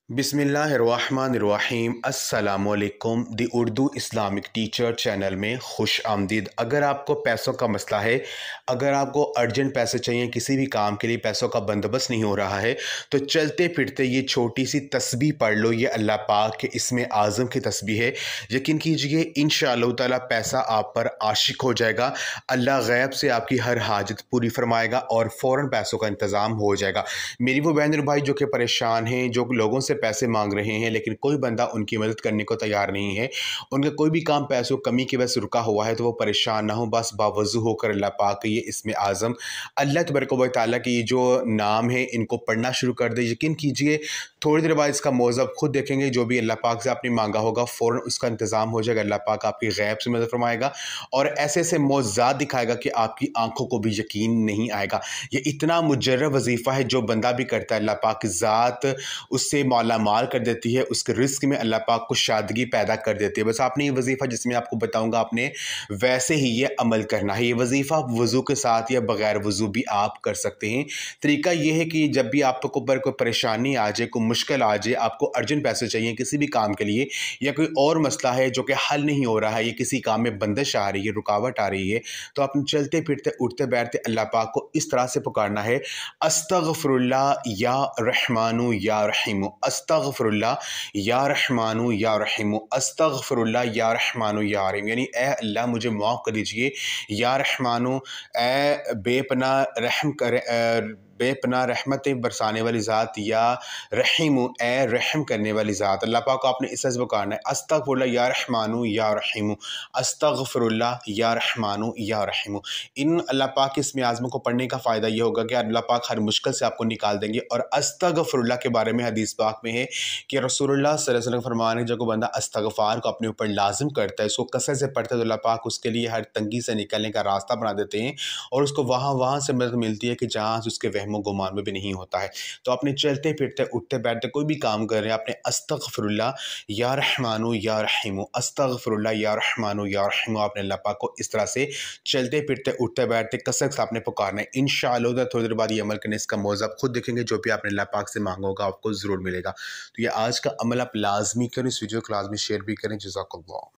बिस्मिल्लाहिर्रहमानिर्रहीम अस्सलामुअलैकुम दी Urdu Islamic teacher channel में खुश आमदीद। अगर आपको पैसों का मसला है, अगर आपको अर्जेंट पैसे चाहिए, किसी भी काम के लिए पैसों का बंदोबस्त नहीं हो रहा है, तो चलते फिरते ये छोटी सी तस्बीह पढ़ लो। ये अल्लाह पाक के इसमें आज़म की तस्बीह है। यकीन कीजिए इंशाअल्लाह ताला पैसा आप पर आशिक हो जाएगा। अल्लाह गैब से आपकी हर हाजत पूरी फरमाएगा और फ़ौरन पैसों का इंतज़ाम हो जाएगा। मेरी वो बहन और भाई जो कि परेशान हैं, जो लोगों से पैसे मांग रहे हैं लेकिन कोई बंदा उनकी मदद करने को तैयार नहीं है, उनका कोई भी काम पैसों कमी की वजह से रुका हुआ है, तो वो परेशान ना हो, बस बावजू होकर अल्लाह पाक ये इसमें आज़म अल्लाह तबारक व तआला की जो नाम है इनको पढ़ना शुरू कर दे। यकीन कीजिए थोड़ी देर बाद इसका मौज़ब खुद देखेंगे, जो भी अल्लाह पाक से आपने मांगा होगा फ़ौरन उसका इंतज़ाम हो जाएगा। अल्लाह पाक आपकी गैब से मदद फरमाएगा और ऐसे ऐसे मौज़ात दिखाएगा कि आपकी आंखों को भी यकीन नहीं आएगा। ये इतना मुजर्रब वजीफ़ा है, जो बंदा भी करता है अल्लाह पाक की ज़ात उससे माला माल कर देती है, उसके रिस्क में अल्लाह पाक को शादगी पैदा कर देती है। बस आपने ये वजीफ़ा जिसमें आपको बताऊंगा, आपने वैसे ही ये अमल करना है। ये वजीफ़ा वज़ू के साथ या बग़ैर वज़ू भी आप कर सकते हैं। तरीका ये है कि जब भी आपको ऊपर कोई परेशानी आ जाए, कोई मुश्किल आ जाए, आपको अर्जेंट पैसे चाहिए किसी भी काम के लिए, या कोई और मसला है जो कि हल नहीं हो रहा है, या किसी काम में बंदिश आ रही है, रुकावट आ रही है, तो आपने चलते फिरते उठते बैठते अल्लाह पाक को इस तरह से पुकारना है, अस्तगफिरुल्लाह या रहमानु या रहीमु, अस्तगफिरुल्लाह या रहमानु या रहीमु, अस्तगफिरुल्लाह या रहमानु या रहीम। यानी ए अल्लाह मुझे माफ़ कर दीजिए, या रहमानु ए बेपनाह रहम करे, बेपनाह रहमतें बरसाने वाली ज़ात, या रहीमु ए रहम करने वाली ज़ात। अल्लाह पाक को आपने इस तरह से पुकारना है, अस्तगफिरुल्लाह या रहमानु या रहीमु, अस्तगफिरुल्लाह या रहमानु या रहीमु। इन अल्लाह पाक के इसमें आज़मों को पढ़ने का फ़ायदा ये होगा कि अल्लाह पाक हर मुश्किल से आपको निकाल देंगे। और अस्तगफिरुल्लाह के बारे में हदीस पाक में है कि रसूलुल्लाह सल्लल्लाहु अलैहि वसल्लम फरमान है, जब कोई बंदा इस्तग़फ़ार को अपने ऊपर लाज़िम करता है, इसको कसरत से पढ़ता है, तो अल्लाह पाक उसके लिए हर तंगी से निकलने का रास्ता बना देते हैं और उसको वहाँ से मदद मिलती है कि जहाँ से उसके वहमो गुमान में भी नहीं होता है। तो अपने चलते फिरते उठते बैठते कोई भी काम कर रहे हैं, आपने अस्तगफिरुल्लाह या रहमानु या रहीमु, अस्तगफिरुल्लाह या रहमानु या रहीमु, आपने अल्लाह पाक को इस तरह से चलते फिरते उठते बैठते कसरत से आपने पुकारना है। इंशाअल्लाह थोड़ी देर बाद ये अमल करने इसका मौज़ आप खुद देखेंगे, जो भी आपने अल्लाह पाक से मांगा होगा आपको ज़रूर मिलेगा। तो ये आज का अमल आप लाज़मी करें, इस वीडियो को लाज़मी शेयर भी करें। जज़ाकल्लाह।